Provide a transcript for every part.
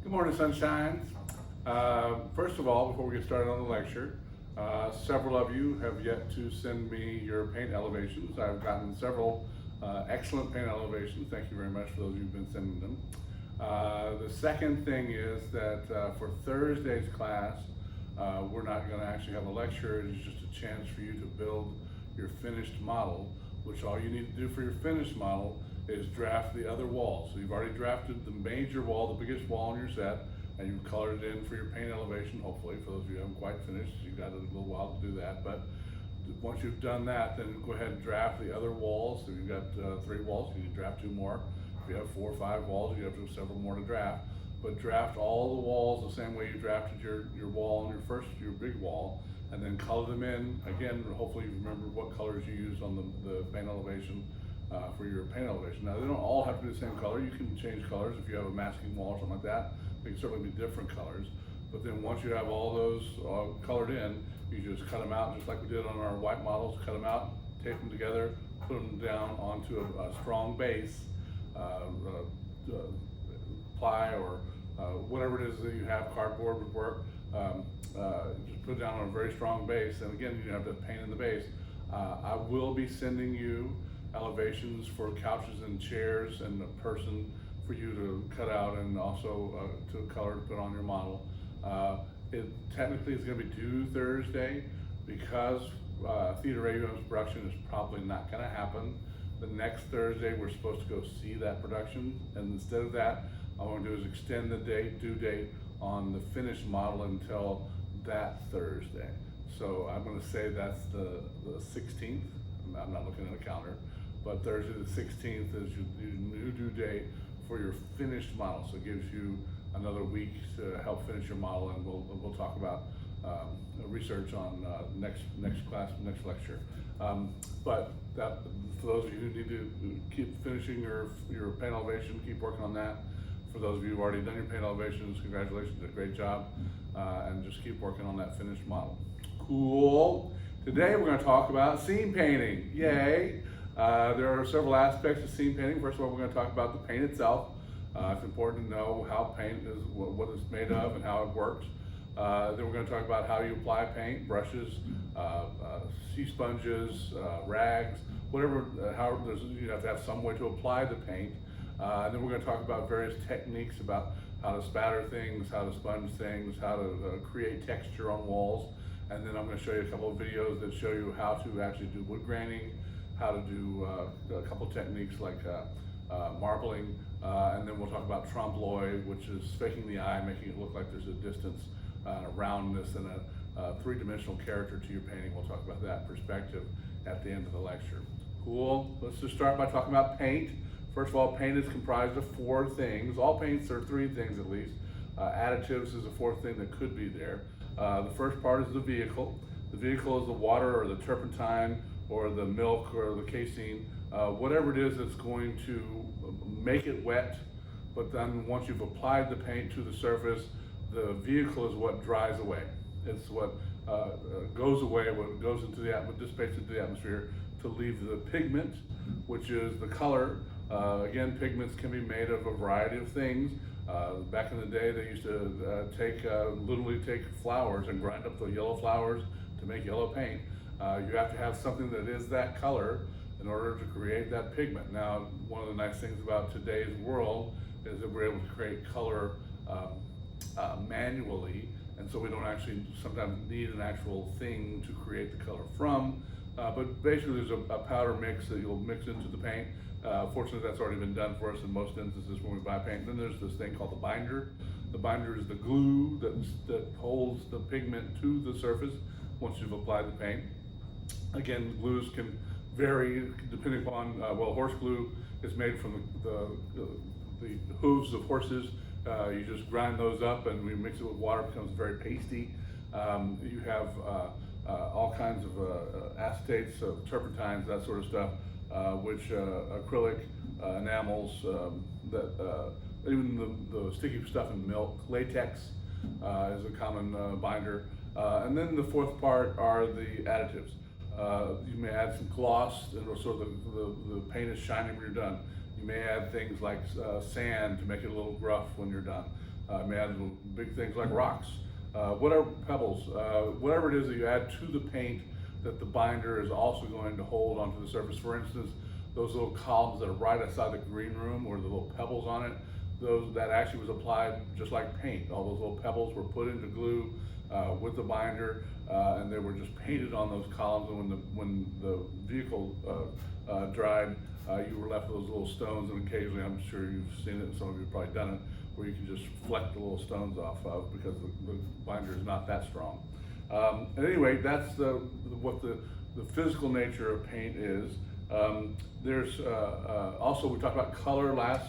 Good morning, sunshines. First of all, before we get started on the lecture, several of you have yet to send me your paint elevations. I've gotten several excellent paint elevations. Thank you very much for those who've been sending them. The second thing is that for Thursday's class, we're not going to actually have a lecture. It's just a chance for you to build your finished model, which all you need to do for your finished model is draft the other walls. So you've already drafted the major wall, the biggest wall in your set, and you've colored it in for your paint elevation, hopefully. For those of you who haven't quite finished, you've got a little while to do that. But once you've done that, then go ahead and draft the other walls. So you've got 3 walls, you can draft 2 more. If you have 4 or 5 walls, you have several more to draft. But draft all the walls the same way you drafted your wall on your big wall, and then color them in. Again, hopefully you remember what colors you used on the paint elevation for your paint elevation. Now, they don't all have to be the same color. You can change colors if you have a masking wall or something like that. They can certainly be different colors. But then once you have all those colored in, you just cut them out, just like we did on our white models. Cut them out, tape them together, put them down onto a strong base, ply or whatever it is that you have, cardboard would work. Just put it down on a very strong base, and again, you have to paint in the base. I will be sending you elevations for couches and chairs and a person for you to cut out, and also to color to put on your model. It technically is going to be due Thursday because Theater AUM's production is probably not going to happen. The next Thursday we're supposed to go see that production, and instead of that, all I'm going to do is extend the due date on the finished model until that Thursday. So I'm going to say that's the 16th. I'm not looking at a calendar, but Thursday the 16th is your new due date for your finished model. So it gives you another week to help finish your model, and we'll talk about research on next lecture. But that, for those of you who need to keep finishing your paint elevation, keep working on that. For those of you who've already done your paint elevations, congratulations, did a great job, and just keep working on that finished model. Cool. Today we're going to talk about scene painting. Yay! There are several aspects of scene painting. First of all, we're going to talk about the paint itself. It's important to know how paint is, what it's made of, and how it works. Then we're going to talk about how you apply paint, brushes, sea sponges, rags, whatever. You have to have some way to apply the paint. And then we're going to talk about various techniques about how to spatter things, how to sponge things, how to create texture on walls. And then I'm going to show you a couple of videos that show you how to actually do wood graining, how to do a couple of techniques like marbling, and then we'll talk about Trompe lOeil, which is faking the eye, making it look like there's a distance, a roundness, and a 3-dimensional character to your painting. We'll talk about that perspective at the end of the lecture. Cool. Let's just start by talking about paint. First of all, paint is comprised of 4 things. All paints are 3 things at least. Additives is a 4th thing that could be there. The first part is the vehicle. The vehicle is the water or the turpentine or the milk or the casein, whatever it is that's going to make it wet. But then once you've applied the paint to the surface, the vehicle is what dries away. It's what goes away, what goes into the atmosphere, dissipates into the atmosphere to leave the pigment, which is the color. Again, pigments can be made of a variety of things. Back in the day, they used to literally take flowers and grind up the yellow flowers to make yellow paint. You have to have something that is that color in order to create that pigment. Now, one of the nice things about today's world is that we're able to create color manually, and so we don't actually sometimes need an actual thing to create the color from. But basically, there's a powder mix that you'll mix into the paint. Fortunately, that's already been done for us in most instances when we buy paint. Then there's this thing called the binder. The binder is the glue that holds the pigment to the surface once you've applied the paint. Again, glues can vary depending upon, horse glue is made from the hooves of horses. You just grind those up and we mix it with water, it becomes very pasty. You have all kinds of acetates, turpentines, that sort of stuff, which acrylic, enamels, even the sticky stuff in milk, latex is a common binder. And then the 4th part are the additives. You may add some gloss, and so the paint is shiny when you're done. You may add things like sand to make it a little gruff when you're done. may add little big things like rocks, whatever, pebbles, whatever it is that you add to the paint that the binder is also going to hold onto the surface. For instance, those little columns that are right outside the green room or the little pebbles on it, that actually was applied just like paint. All those little pebbles were put into glue with the binder, and they were just painted on those columns. And when the vehicle dried, you were left with those little stones, and occasionally, I'm sure you've seen it, and some of you have probably done it, where you can just fleck the little stones off of because the binder is not that strong. Anyway, that's what the physical nature of paint is. There's also, we talked about color last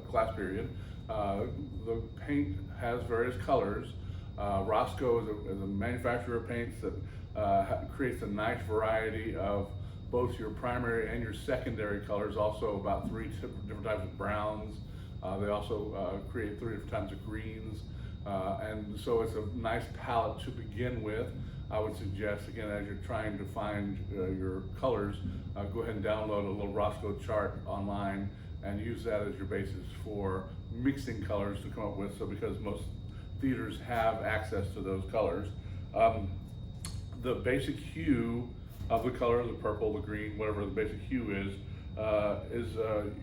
class period. The paint has various colors. Roscoe is a manufacturer of paints that creates a nice variety of both your primary and your secondary colors, also about 3 different types of browns. They also create 3 different types of greens. And so it's a nice palette to begin with. I would suggest, again, as you're trying to find your colors, go ahead and download a little Roscoe chart online and use that as your basis for mixing colors to come up with. So because most theaters have access to those colors, the basic hue of the color, the purple, the green, whatever the basic hue is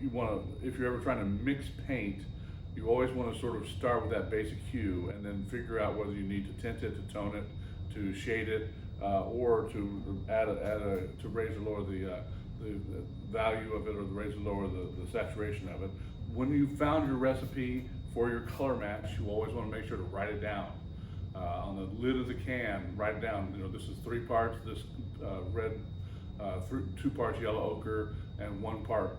you want to, if you're ever trying to mix paint, you always want to sort of start with that basic hue and then figure out whether you need to tint it, to tone it, to shade it, or to to raise or lower the value of it, or to raise or lower the saturation of it. When you found your recipe for your color match, you always want to make sure to write it down. On the lid of the can, write it down. You know, this is 3 parts this red, 2 parts yellow ochre, and 1 part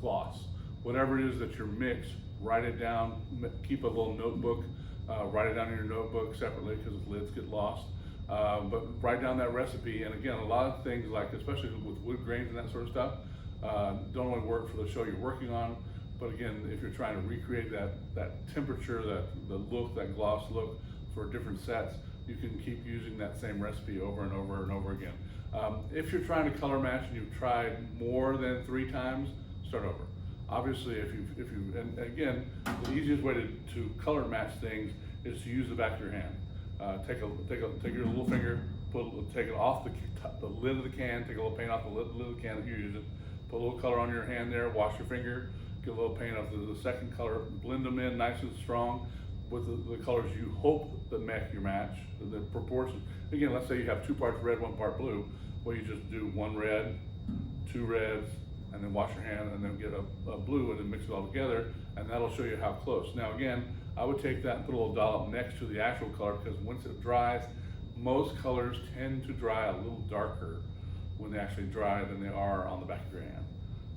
gloss. Whatever it is that you're mixed, write it down. Keep a little notebook. Write it down in your notebook separately because the lids get lost. But write down that recipe. And again, a lot of things, like especially with wood grains and that sort of stuff, don't only work for the show you're working on, but again, if you're trying to recreate that temperature, the look, that gloss look for different sets, you can keep using that same recipe over and over and over again. If you're trying to color match and you've tried more than 3 times, start over. Obviously, if you, and again, the easiest way to color match things is to use the back of your hand. Take your little finger, take it off the lid of the can, take a little paint off the lid of the can that you're using, put a little color on your hand there, wash your finger, get a little paint off the second color, blend them in nice and strong with the colors you hope that make your match, the proportion. Again, let's say you have 2 parts red, 1 part blue. Well, you just do 1 red, 2 reds, and then wash your hand, and then get a blue, and then mix it all together, and that'll show you how close. Now again, I would take that and put a little dollop next to the actual color, because once it dries, most colors tend to dry a little darker when they actually dry than they are on the back of your hand.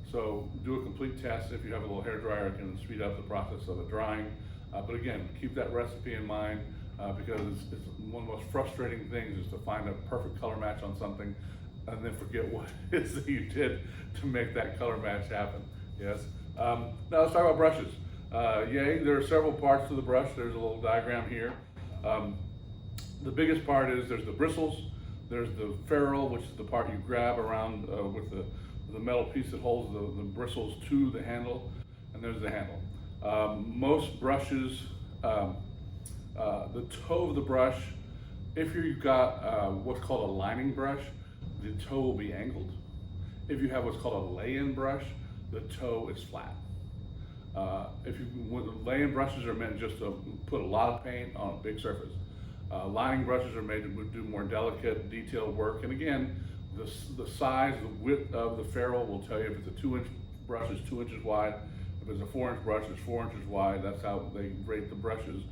So do a complete test. If you have a little hair dryer, it can speed up the process of it drying. But again, keep that recipe in mind, because it's one of the most frustrating things is to find a perfect color match on something and then forget what it is that you did to make that color match happen. Yes. Now let's talk about brushes. There are several parts to the brush. There's a little diagram here. The biggest part is there's the bristles, there's the ferrule, which is the part you grab around with the metal piece that holds the bristles to the handle, and there's the handle. Most brushes, the toe of the brush, if you've got what's called a lining brush, the toe will be angled. If you have what's called a lay-in brush, the toe is flat. Lay-in brushes are meant just to put a lot of paint on a big surface. Lining brushes are made to do more delicate, detailed work. And again, the size, the width of the ferrule will tell you if it's a 2-inch brush, it's 2 inches wide. If it's a 4-inch brush, it's 4 inches wide. That's how they rate the brushes.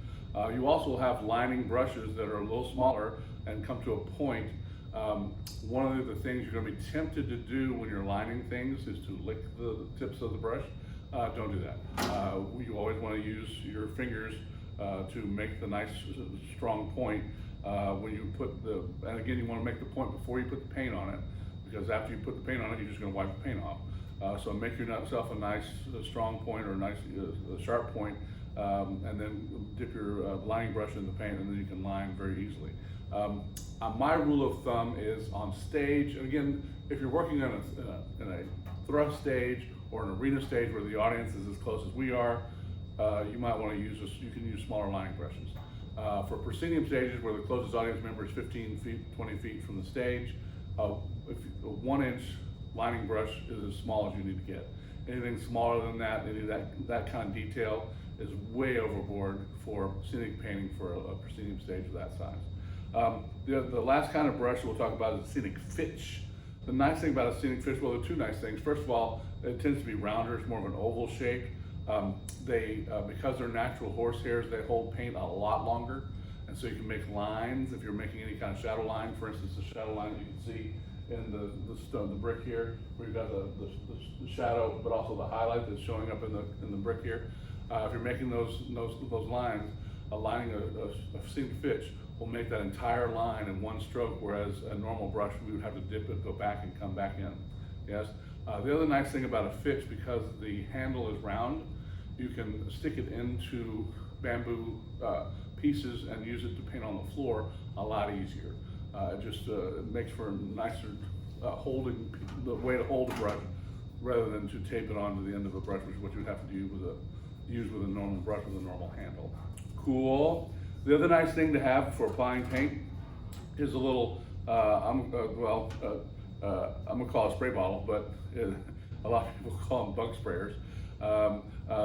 You also have lining brushes that are a little smaller and come to a point. One of the things you're going to be tempted to do when you're lining things is to lick the tips of the brush. Don't do that. You always want to use your fingers to make the nice strong point when you put and again, you want to make the point before you put the paint on it, because after you put the paint on it, you're just going to wipe the paint off. So make yourself a nice strong point or a nice sharp point, and then dip your lining brush in the paint, and then you can line very easily. My rule of thumb is on stage, and again, if you're working on in a thrust stage or an arena stage where the audience is as close as we are, you might want to use this. You can use smaller lining brushes. For proscenium stages where the closest audience member is 15 feet, 20 feet from the stage, if a 1-inch lining brush is as small as you need to get. Anything smaller than that, any of that kind of detail is way overboard for scenic painting for a proscenium stage of that size. The last kind of brush we'll talk about is scenic fitch. The nice thing about a scenic fitch, well, there are two nice things. First of all, it tends to be rounder, it's more of an oval shape. Because they're natural horse-hairs, they hold paint a lot longer, and so you can make lines. If you're making any kind of shadow line, for instance, the shadow line that you can see in the brick here, where you've got the shadow, but also the highlight that's showing up in the brick here. If you're making those lines, aligning a scenic fitch will make that entire line in one stroke, whereas a normal brush we would have to dip it, go back, and come back in. Yes. The other nice thing about a fitch, because the handle is round, you can stick it into bamboo pieces and use it to paint on the floor a lot easier. It just makes for a nicer holding, the way to hold the brush, rather than to tape it onto the end of a brush, which is what you would have to do use with a normal brush with a normal handle. Cool. The other nice thing to have for applying paint is a little, I'm gonna call it a spray bottle, but a lot of people call them bug sprayers.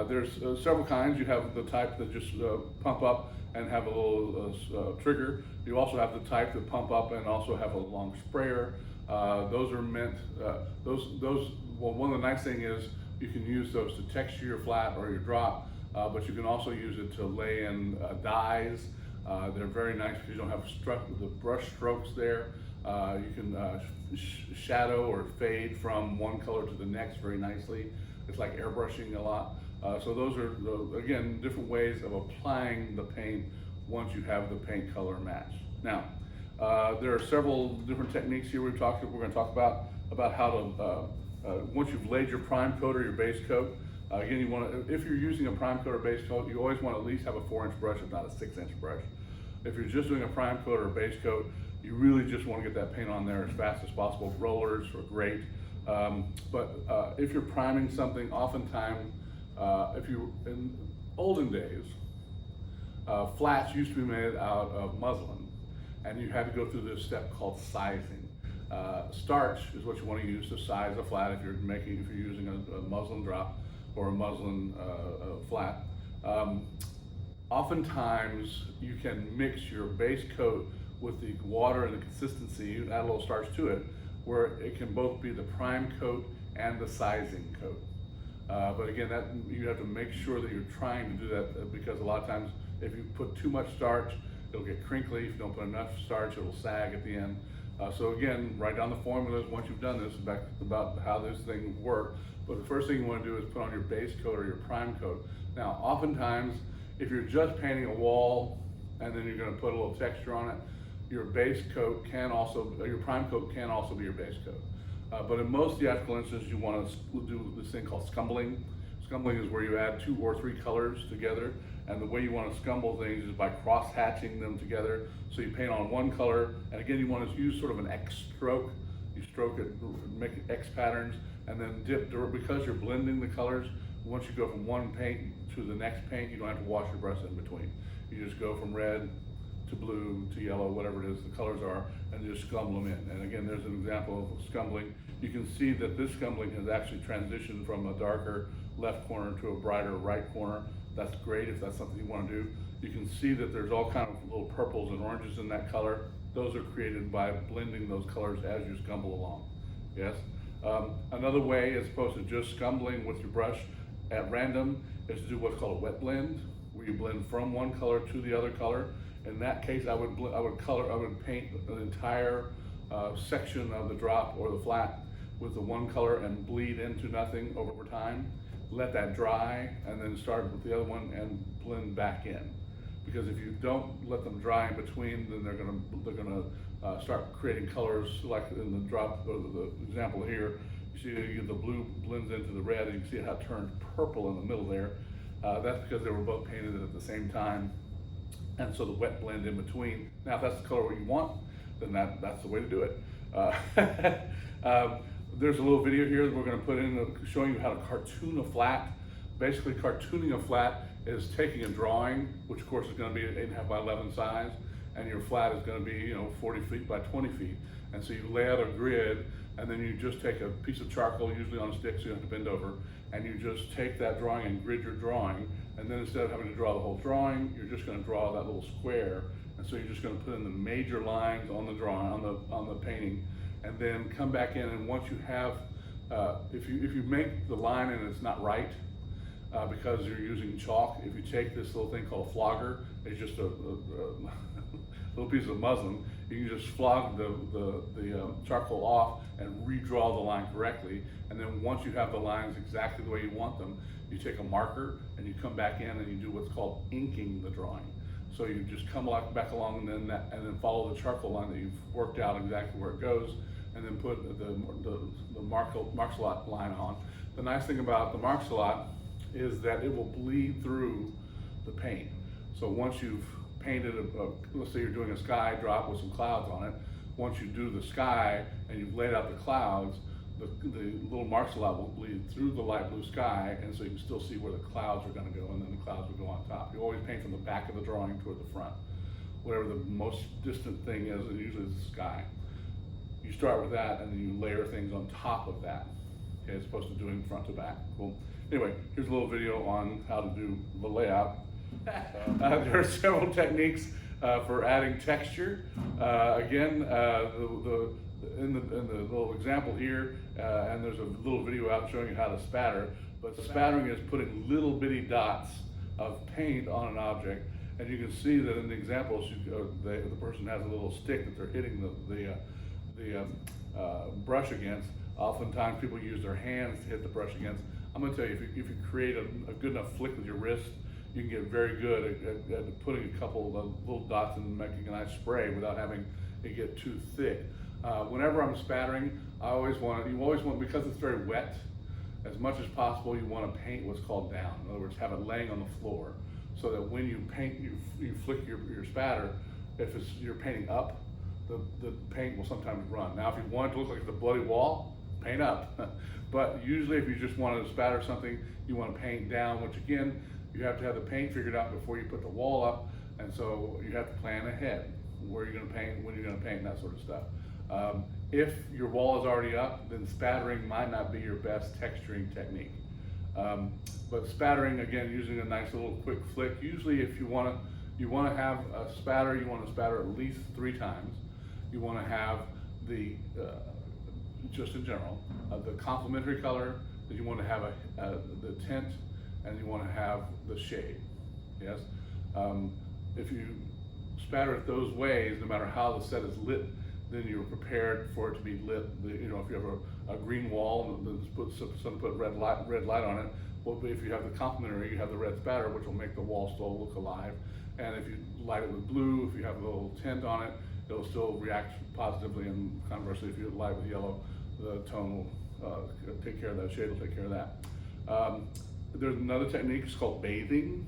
There's several kinds. You have the type that just pump up and have a little trigger. You also have the type that pump up and also have a long sprayer. Those are meant, well, one of the nice things is you can use those to texture your flat or your drop, but you can also use it to lay in dyes. They're very nice because you don't have the brush strokes there. You can shadow or fade from one color to the next very nicely. It's like airbrushing a lot. So those are, again, different ways of applying the paint once you have the paint color match. Now, there are several different techniques here we're going to talk about how to, once you've laid your prime coat or your base coat, again, you want to, if you're using a prime coat or base coat, you always want to at least have a 4-inch brush, if not a 6-inch brush. If you're just doing a prime coat or a base coat, you really just want to get that paint on there as fast as possible. Rollers are great. But if you're priming something, oftentimes, in olden days, flats used to be made out of muslin, and you had to go through this step called sizing. Starch is what you want to use to size a flat if you're using a muslin drop or a muslin flat. Oftentimes, you can mix your base coat with the water and the consistency. You add a little starch to it, where it can both be the prime coat and the sizing coat. But again, you have to make sure that you're trying to do that, because a lot of times if you put too much starch, it'll get crinkly. If you don't put enough starch, it'll sag at the end. So again, write down the formulas once you've done this about how this thing works. But the first thing you want to do is put on your base coat or your prime coat. Now, oftentimes, if you're just painting a wall and then you're going to put a little texture on it, your base coat can also, your prime coat can also be your base coat. But in most theatrical instances, you want to do this thing called scumbling. Scumbling is where you add 2 or 3 colors together, and the way you want to scumble things is by cross-hatching them together. So you paint on one color, and again, you want to use sort of an X stroke. You stroke it, make X patterns, and then dip, because you're blending the colors. Once you go from one paint to the next paint, you don't have to wash your brush in between. You just go from red to blue to yellow, whatever it is the colors are, and just scumble them in. And again, there's an example of scumbling. You can see that this scumbling has actually transitioned from a darker left corner to a brighter right corner. That's great if that's something you want to do. You can see that there's all kind of little purples and oranges in that color. Those are created by blending those colors as you scumble along. Yes. Another way, as opposed to just scumbling with your brush at random, is to do what's called a wet blend, where you blend from one color to the other color. In that case, I would paint an entire section of the drop or the flat with the one color and bleed into nothing over time. Let that dry, and then start with the other one and blend back in. Because if you don't let them dry in between, then they're gonna start creating colors, like in the drop, or the example here. You see the blue blends into the red, and you can see how it turns purple in the middle there. That's because they were both painted at the same time, and so the wet blend in between. Now, if that's the color you want, then that's the way to do it. There's a little video here that we're going to put in showing you how to cartoon a flat. Basically, cartooning a flat is taking a drawing, which of course is going to be 8.5 by 11 size, and your flat is going to be 40 feet by 20 feet. And so you lay out a grid, and then you just take a piece of charcoal, usually on a stick so you don't have to bend over, and you just take that drawing and grid your drawing. And then instead of having to draw the whole drawing, you're just going to draw that little square. And so you're just going to put in the major lines on the drawing, on the painting, and then come back in. And once you have, if you make the line and it's not right, because you're using chalk, if you take this little thing called a flogger, it's just a little piece of muslin, you can just flog the charcoal off and redraw the line correctly. And then once you have the lines exactly the way you want them, you take a marker and you come back in and you do what's called inking the drawing. So you just come back along and then follow the charcoal line that you've worked out exactly where it goes, and then put the mark slot line on. The nice thing about the mark slot is that it will bleed through the paint. So once you've painted, let's say you're doing a sky drop with some clouds on it, once you do the sky and you've laid out the clouds, the little mark slot will bleed through the light blue sky, and so you can still see where the clouds are going to go, and then the clouds will go on top. You always paint from the back of the drawing toward the front. Whatever the most distant thing is, and usually it's the sky. You start with that, and then you layer things on top of that, okay, as opposed to doing front to back. Cool. Anyway, here's a little video on how to do the layout. There are several techniques for adding texture. Again, in the little example here, and there's a little video out showing you how to spatter, but spattering is putting little bitty dots of paint on an object, and you can see that in the examples, the person has a little stick that they're hitting the brush against. Oftentimes people use their hands to hit the brush against. I'm going to tell you, if you create a good enough flick with your wrist, you can get very good at putting a couple of little dots and making a nice spray without having it get too thick. Whenever I'm spattering, you always want, because it's very wet, as much as possible you want to paint what's called down. In other words, have it laying on the floor, so that when you paint, you flick your spatter, if you're painting up, the paint will sometimes run. Now if you want it to look like it's a bloody wall, paint up. But usually if you just want to spatter something, you want to paint down, which again, you have to have the paint figured out before you put the wall up, and so you have to plan ahead where you're going to paint, when you're going to paint, and that sort of stuff. If your wall is already up, then spattering might not be your best texturing technique. But spattering, again, using a nice little quick flick. Usually if you want to have a spatter, you want to spatter at least 3 times. You want to have the, just in general, the complementary color, that you want to have the tint, and you want to have the shade, yes? If you spatter it those ways, no matter how the set is lit, then you're prepared for it to be lit. If you have a green wall and then put red light on it, well, if you have the complementary, you have the red spatter, which will make the wall still look alive. And if you light it with blue, if you have a little tint on it, it'll still react positively, and conversely, if you light with yellow, the tone will take care of that, shade will take care of that. There's another technique, it's called bathing.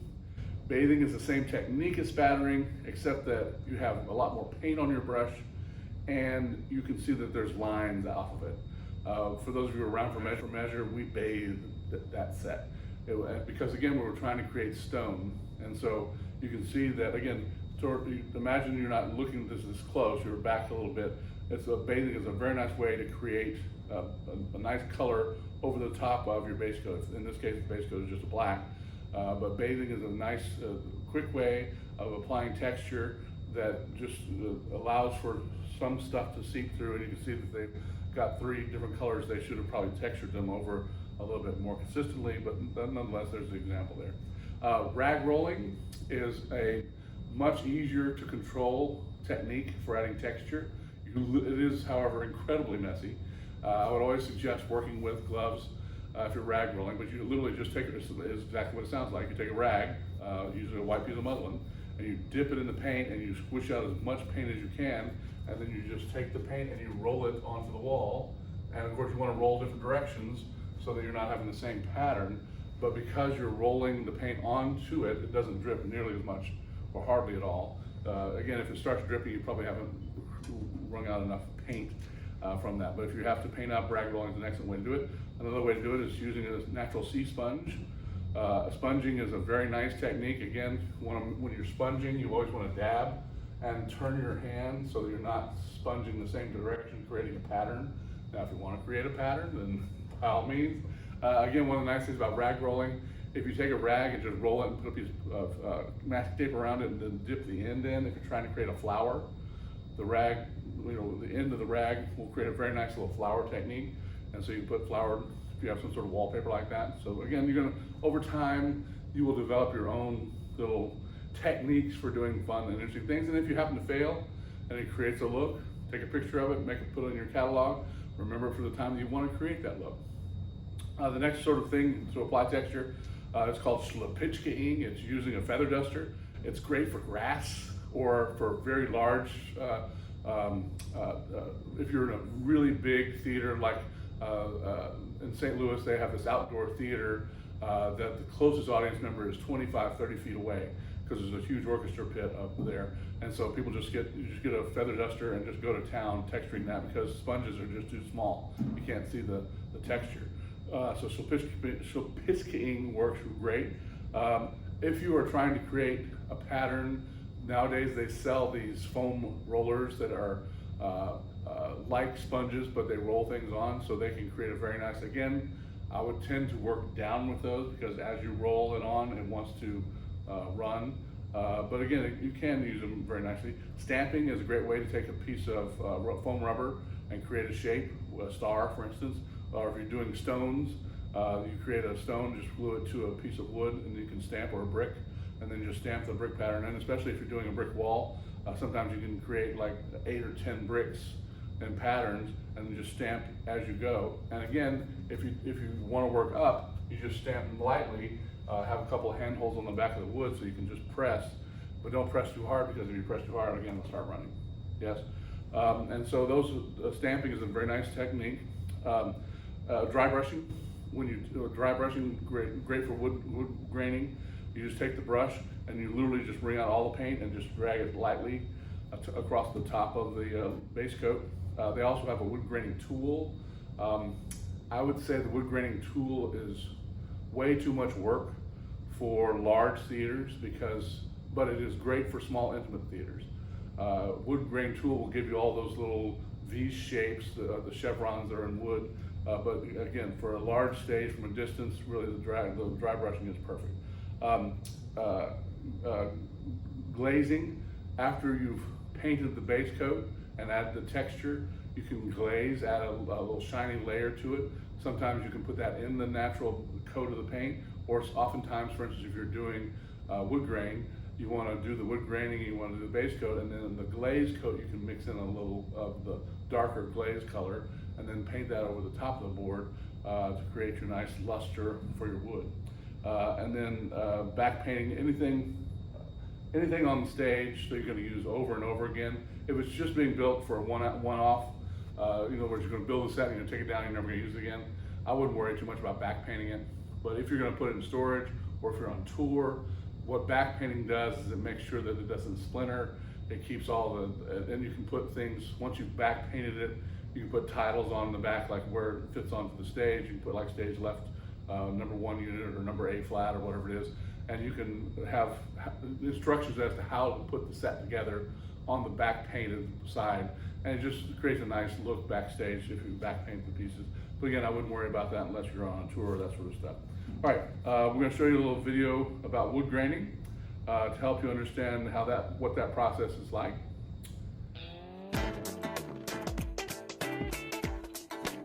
Bathing is the same technique as spattering, except that you have a lot more paint on your brush, and you can see that there's lines off of it. For those of you around for Measure, we bathed that set. Because again, we were trying to create stone, and so you can see that, again, imagine you're not looking this close, you're back a little bit. Bathing is a very nice way to create a nice color over the top of your base coat. In this case, the base coat is just a black, but bathing is a nice, quick way of applying texture that just allows for some stuff to seep through, and you can see that they've got 3 different colors. They should have probably textured them over a little bit more consistently, but nonetheless, there's the example there. Rag rolling is a much easier to control technique for adding texture. It is, however, incredibly messy. I would always suggest working with gloves if you're rag rolling, but you literally just take it, it's exactly what it sounds like. You take a rag, usually a white piece of muslin, and you dip it in the paint and you squish out as much paint as you can, and then you just take the paint and you roll it onto the wall. And of course you want to roll different directions so that you're not having the same pattern, but because you're rolling the paint onto it, it doesn't drip nearly as much or hardly at all. Again, if it starts dripping, you probably haven't wrung out enough paint from that. But if you have to paint up, rag rolling is an excellent way to do it. Another way to do it is using a natural sea sponge. Sponging is a very nice technique. Again, when you're sponging, you always want to dab and turn your hand so that you're not sponging the same direction, creating a pattern. Now, if you want to create a pattern, then by all means. Again, one of the nice things about rag rolling, if you take a rag and just roll it and put a piece of masking tape around it and then dip the end in, if you're trying to create a flower, the rag, the end of the rag will create a very nice little flower technique. And so you can put flower, if you have some sort of wallpaper like that. So again, over time, you will develop your own little techniques for doing fun and interesting things. And if you happen to fail and it creates a look, take a picture of it, put it in your catalog, remember for the time that you want to create that look. The next sort of thing to apply texture is called Splattering. It's using a feather duster. It's great for grass or for very large, if you're in a really big theater, like in St. Louis, they have this outdoor theater that the closest audience member is 25, 30 feet away, because there's a huge orchestra pit up there. And so people you just get a feather duster and just go to town texturing that, because sponges are just too small. You can't see the texture. So Splattering works great. If you are trying to create a pattern, nowadays they sell these foam rollers that are like sponges, but they roll things on, so they can create a very nice, again, I would tend to work down with those, because as you roll it on, it wants to run. But again, you can use them very nicely. Stamping is a great way to take a piece of foam rubber and create a shape, a star, for instance. Or if you're doing stones, you create a stone, just glue it to a piece of wood, and you can stamp, or a brick, and then just stamp the brick pattern. And especially if you're doing a brick wall, sometimes you can create like 8 or 10 bricks in patterns and just stamp as you go. And again, if you want to work up, you just stamp them lightly, have a couple of handholds on the back of the wood so you can just press, but don't press too hard, because if you press too hard, again, it'll start running. Yes. And so stamping is a very nice technique. Dry brushing, dry brushing, great for wood graining. You just take the brush and you literally just bring out all the paint and just drag it lightly across the top of the base coat. They also have a wood graining tool. I would say the wood graining tool is way too much work for large theaters, but it is great for small, intimate theaters. Wood grain tool will give you all those little V shapes, the chevrons that are in wood. But again, for a large stage from a distance, really the dry brushing is perfect. Glazing, after you've painted the base coat and add the texture, you can glaze, add a little shiny layer to it. Sometimes you can put that in the natural coat of the paint, or oftentimes, for instance, if you're doing wood grain, you want to do the wood graining, you want to do the base coat, and then in the glaze coat you can mix in a little of the darker glaze color, and then paint that over the top of the board to create your nice luster for your wood. And then back painting, anything on the stage that you're going to use over and over again. If it's just being built for a one-off, where you're going to build a set and you're going to take it down and you're never going to use it again, I wouldn't worry too much about back painting it. But if you're going to put it in storage, or if you're on tour, what back painting does is it makes sure that it doesn't splinter. It keeps all and you can put things, once you've back painted it, you can put titles on the back, like where it fits onto the stage. You can put like stage left, number 1 unit, or number A flat, or whatever it is. And you can have instructions as to how to put the set together on the back painted side. And it just creates a nice look backstage if you back paint the pieces. But again, I wouldn't worry about that unless you're on a tour or that sort of stuff. All right, we're going to show you a little video about wood graining to help you understand what that process is like.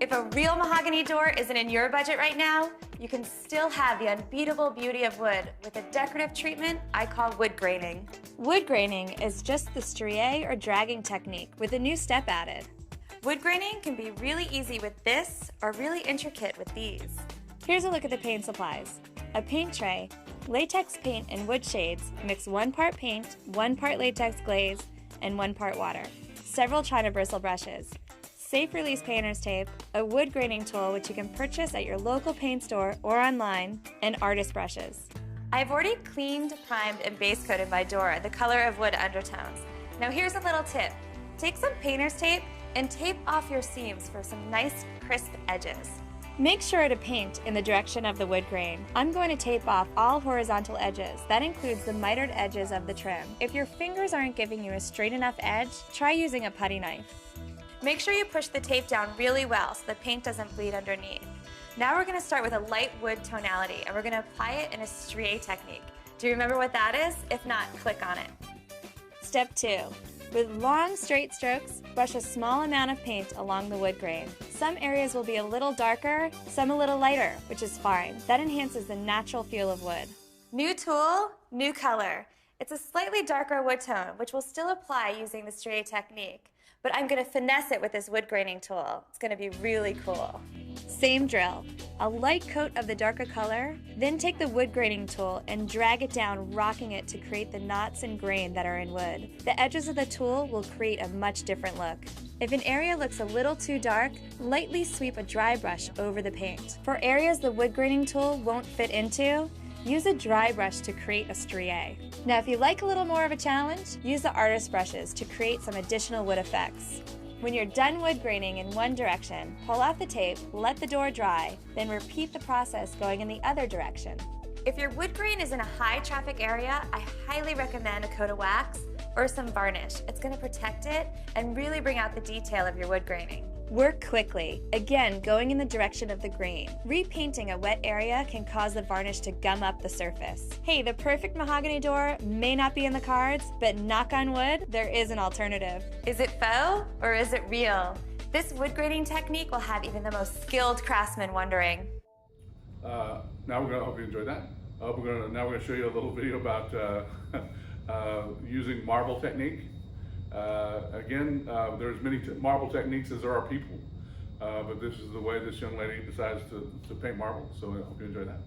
If a real mahogany door isn't in your budget right now, you can still have the unbeatable beauty of wood with a decorative treatment I call wood graining. Wood graining is just the strié or dragging technique with a new step added. Wood graining can be really easy with this or really intricate with these. Here's a look at the paint supplies. A paint tray, latex paint and wood shades, mix 1 part paint, 1 part latex glaze, and 1 part water. Several China bristle brushes. Safe release painter's tape, a wood graining tool which you can purchase at your local paint store or online, and artist brushes. I've already cleaned, primed, and base coated my door the color of wood undertones. Now here's a little tip. Take some painter's tape and tape off your seams for some nice crisp edges. Make sure to paint in the direction of the wood grain. I'm going to tape off all horizontal edges. That includes the mitered edges of the trim. If your fingers aren't giving you a straight enough edge, try using a putty knife. Make sure you push the tape down really well so the paint doesn't bleed underneath. Now we're going to start with a light wood tonality, and we're going to apply it in a strié technique. Do you remember what that is? If not, click on it. Step 2. With long, straight strokes, brush a small amount of paint along the wood grain. Some areas will be a little darker, some a little lighter, which is fine. That enhances the natural feel of wood. New tool, new color. It's a slightly darker wood tone, which will still apply using the strié technique, but I'm going to finesse it with this wood graining tool. It's going to be really cool. Same drill. A light coat of the darker color, then take the wood graining tool and drag it down, rocking it to create the knots and grain that are in wood. The edges of the tool will create a much different look. If an area looks a little too dark, lightly sweep a dry brush over the paint. For areas the wood graining tool won't fit into, use a dry brush to create a strié. Now if you like a little more of a challenge, use the artist brushes to create some additional wood effects. When you're done wood graining in one direction, pull off the tape, let the door dry, then repeat the process going in the other direction. If your wood grain is in a high traffic area, I highly recommend a coat of wax or some varnish. It's going to protect it and really bring out the detail of your wood graining. Work quickly, again going in the direction of the grain. Repainting a wet area can cause the varnish to gum up the surface. Hey, the perfect mahogany door may not be in the cards, but knock on wood, there is an alternative. Is it faux or is it real? This wood graining technique will have even the most skilled craftsmen wondering. Now I hope you enjoyed that. Now we're going to show you a little video about using marble technique. Again, there's many marble techniques as there are people, but this is the way this young lady decides to paint marble, so I hope you enjoy that.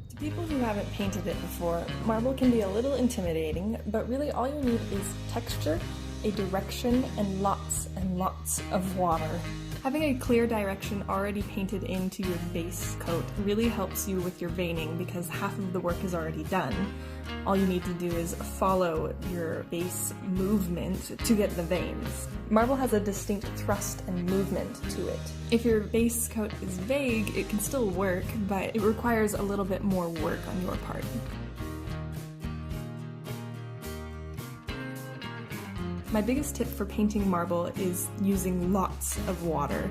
To people who haven't painted it before, marble can be a little intimidating, but really all you need is texture, a direction, and lots of water. Having a clear direction already painted into your base coat really helps you with your veining because half of the work is already done. All you need to do is follow your base movement to get the veins. Marble has a distinct thrust and movement to it. If your base coat is vague, it can still work, but it requires a little bit more work on your part. My biggest tip for painting marble is using lots of water.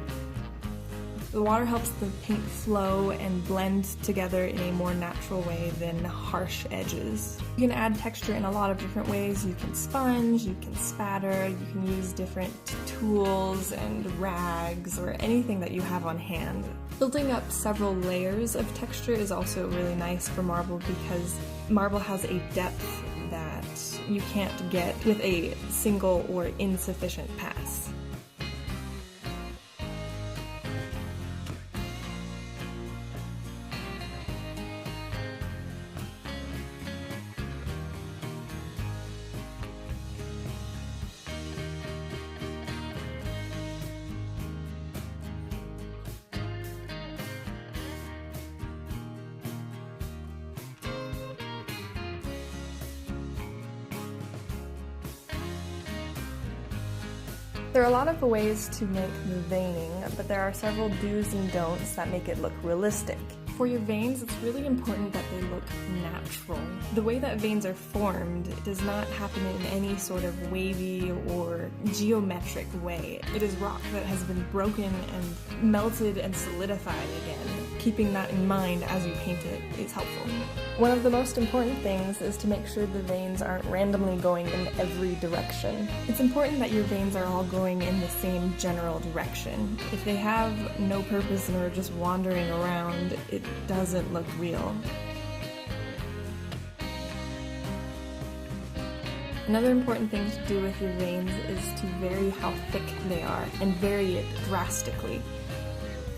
The water helps the paint flow and blend together in a more natural way than harsh edges. You can add texture in a lot of different ways. You can sponge, you can spatter, you can use different tools and rags or anything that you have on hand. Building up several layers of texture is also really nice for marble because marble has a depth that you can't get with a single or insufficient pass. There are a lot of ways to make the veining, but there are several do's and don'ts that make it look realistic. For your veins, it's really important that they look natural. The way that veins are formed does not happen in any sort of wavy or geometric way. It is rock that has been broken and melted and solidified again. Keeping that in mind as you paint it is helpful. One of the most important things is to make sure the veins aren't randomly going in every direction. It's important that your veins are all going in the same general direction. If they have no purpose and are just wandering around, it doesn't look real. Another important thing to do with your veins is to vary how thick they are and vary it drastically.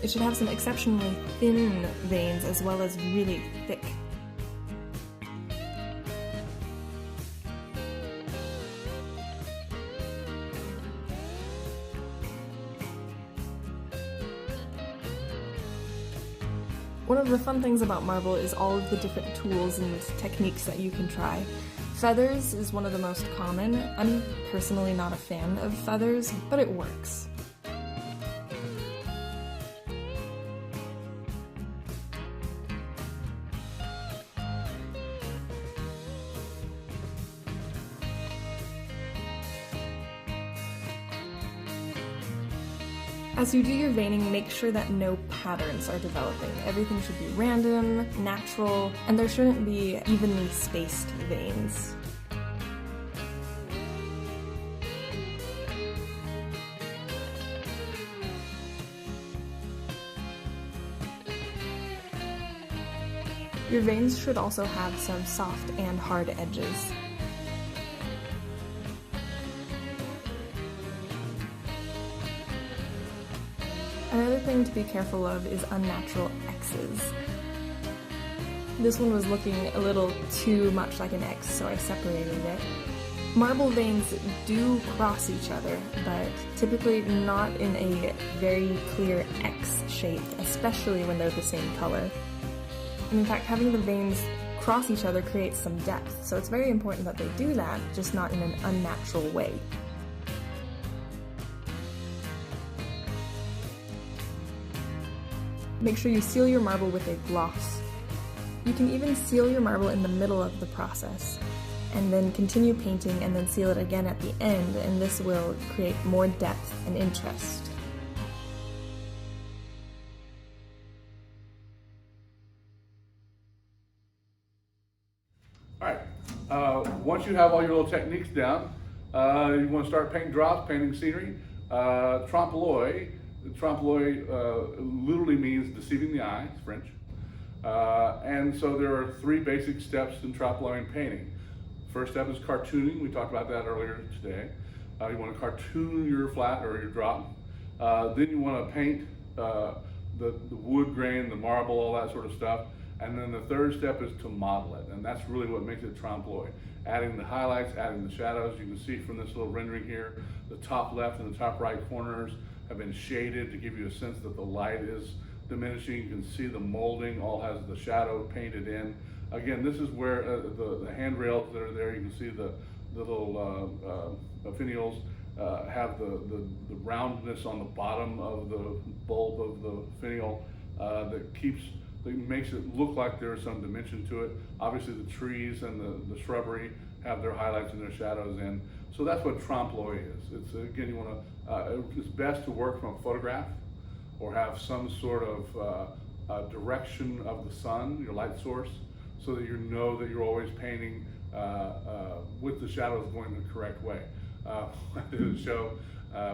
It should have some exceptionally thin veins as well as really thick. One of the fun things about marble is all of the different tools and techniques that you can try. Feathers is one of the most common. I'm personally not a fan of feathers, but it works. As you do your veining, make sure that no patterns are developing. Everything should be random, natural, and there shouldn't be evenly spaced veins. Your veins should also have some soft and hard edges. Another thing to be careful of is unnatural X's. This one was looking a little too much like an X, so I separated it. Marble veins do cross each other, but typically not in a very clear X shape, especially when they're the same color. And in fact, having the veins cross each other creates some depth, so it's very important that they do that, just not in an unnatural way. Make sure you seal your marble with a gloss. You can even seal your marble in the middle of the process, and then continue painting and then seal it again at the end, and this will create more depth and interest. Alright, once you have all your little techniques down, you want to start painting drops, painting scenery. Trompe lOeil. Trompe lOeil literally means deceiving the eye, it's French. And so there are three basic steps in Trompe lOeil painting. First step is cartooning. We talked about that earlier today. You want to cartoon your flat or your drop. Then you want to paint the wood grain, the marble, all that sort of stuff. And then the third step is to model it. And that's really what makes it Trompe lOeil. Adding the highlights, adding the shadows. You can see from this little rendering here, the top left and the top right corners have been shaded to give you a sense that the light is diminishing. You can see the molding all has the shadow painted in. Again, this is where the handrails that are there, you can see the little finials have the roundness on the bottom of the bulb of the finial that makes it look like there's some dimension to it. Obviously the trees and the shrubbery have their highlights and their shadows in. So that's what Trompe lOeil is. It's again, you want to, it's best to work from a photograph or have some sort of direction of the sun, your light source, so that you know that you're always painting with the shadows going the correct way. I did a show,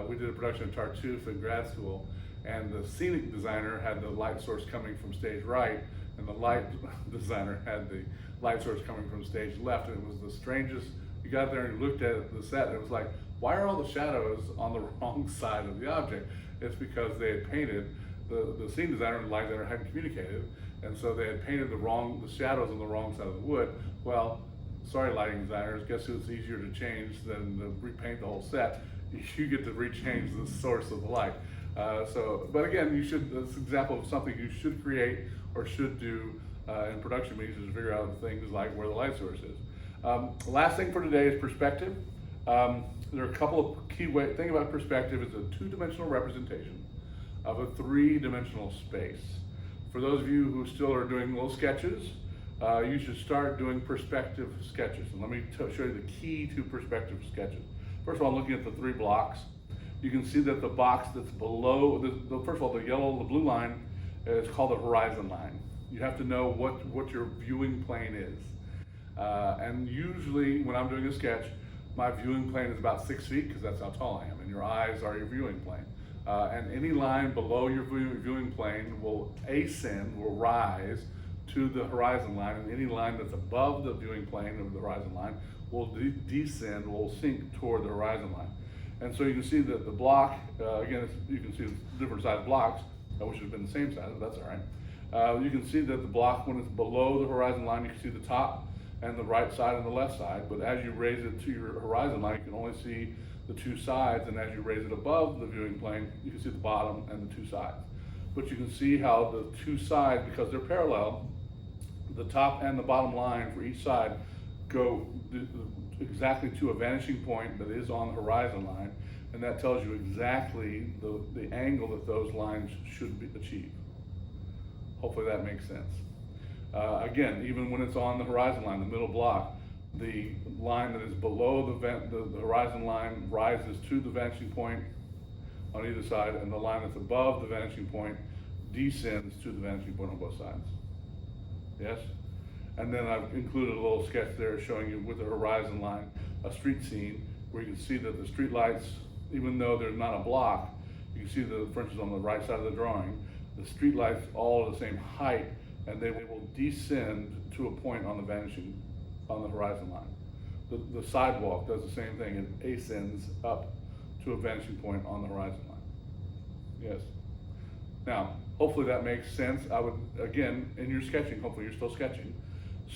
we did a production of Tartuffe in grad school, and the scenic designer had the light source coming from stage right, and the light designer had the light source coming from stage left, and it was the strangest. You got there and you looked at the set, and it was like, why are all the shadows on the wrong side of the object? It's because they had painted, the scene designer and the light designer hadn't communicated, and so they had painted the shadows on the wrong side of the wood. Well, sorry lighting designers, guess who's easier to change than to repaint the whole set? You get to rechange the source of the light. But again, that's an example of something you should create or should do in production meetings, is to figure out things like where the light source is. Last thing for today is perspective. There are a couple of key ways. Think about perspective as a two-dimensional representation of a three-dimensional space. For those of you who still are doing little sketches, you should start doing perspective sketches. And let me show you the key to perspective sketches. First of all, looking at the three blocks, you can see that the box that's below, first of all, the yellow and the blue line is called the horizon line. You have to know what your viewing plane is. And usually when I'm doing a sketch, my viewing plane is about 6 feet, because that's how tall I am, and your eyes are your viewing plane. And any line below your viewing plane will rise to the horizon line, and any line that's above the viewing plane of the horizon line will will sink toward the horizon line. And so you can see that the block, again, you can see different size blocks. I wish it had been the same size, but that's all right. You can see that the block, when it's below the horizon line, you can see the top and the right side and the left side. But as you raise it to your horizon line, you can only see the two sides. And as you raise it above the viewing plane, you can see the bottom and the two sides. But you can see how the two sides, because they're parallel, the top and the bottom line for each side go exactly to a vanishing point that is on the horizon line, and that tells you exactly the angle that those lines should achieve. Hopefully that makes sense. Again, even when it's on the horizon line, the middle block, the line that is below the horizon line rises to the vanishing point on either side, and the line that's above the vanishing point descends to the vanishing point on both sides. Yes? And then I've included a little sketch there showing you with the horizon line, a street scene where you can see that the street lights, even though there's not a block, you can see the, for instance, on the right side of the drawing, the street lights all are the same height, and they will descend to a point on the vanishing, on the horizon line. The sidewalk does the same thing, it ascends up to a vanishing point on the horizon line. Yes. Now, hopefully that makes sense. I would, again, in your sketching, hopefully you're still sketching,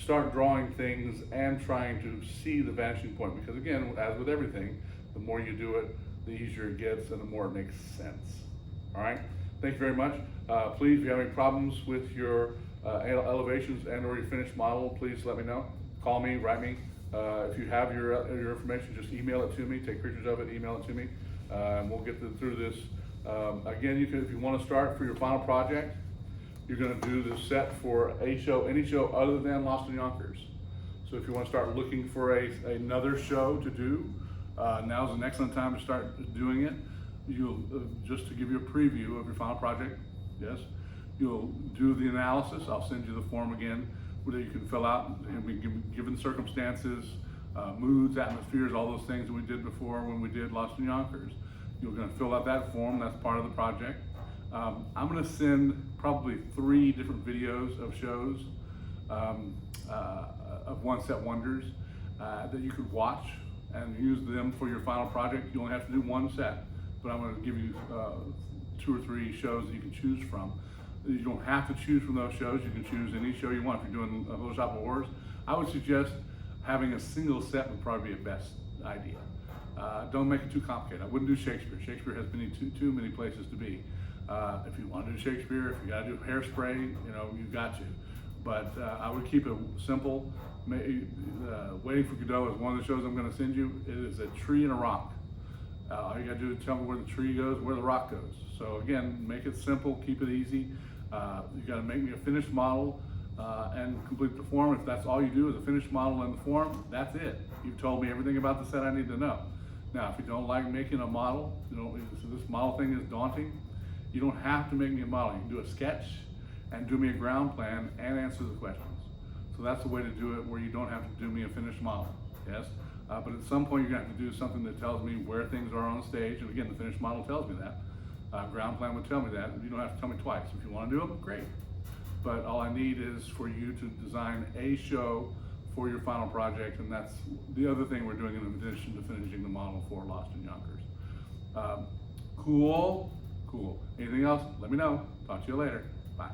start drawing things and trying to see the vanishing point, because again, as with everything, the more you do it, the easier it gets and the more it makes sense. All right, thank you very much. Please, if you have any problems with your elevations and or your finished model, please let me know. Call me, write me. If you have your information, just email it to me, take pictures of it, email it to me, and we'll get through this. Again, you can, if you want to start for your final project, you're going to do the set for a show, any show other than Lost in Yonkers. So if you want to start looking for another show to do, now's an excellent time to start doing it. You'll, just to give you a preview of your final project, yes, you'll do the analysis. I'll send you the form again that you can fill out, and we given circumstances, moods, atmospheres, all those things that we did before when we did Lost in Yonkers. You're going to fill out that form, that's part of the project. I'm going to send probably 3 different videos of shows, of One Set Wonders, that you could watch and use them for your final project. You only have to do 1 set, but I'm going to give you 2 or 3 shows that you can choose from. You don't have to choose from those shows. You can choose any show you want. If you're doing Photoshop Wars, I would suggest having a single set would probably be a best idea. Don't make it too complicated. I wouldn't do Shakespeare. Shakespeare has too many places to be. If you want to do Shakespeare, if you got to do Hairspray, you know, you got to. But I would keep it simple. Waiting for Godot is one of the shows I'm going to send you. It is a tree and a rock. All you got to do is tell me where the tree goes, where the rock goes. So again, make it simple, keep it easy. You got to make me a finished model and complete the form. If that's all you do is a finished model and the form, that's it. You've told me everything about the set I need to know. Now, if you don't like making a model, you know, so this model thing is daunting, you don't have to make me a model. You can do a sketch and do me a ground plan and answer the questions. So that's the way to do it, where you don't have to do me a finished model, yes? But at some point you're gonna have to do something that tells me where things are on stage, and again, the finished model tells me that. Ground plan would tell me that. You don't have to tell me twice. If you wanna do it, great. But all I need is for you to design a show for your final project, and that's the other thing we're doing in addition to finishing the model for Lost in Yonkers. Cool? Cool. Anything else? Let me know. Talk to you later. Bye.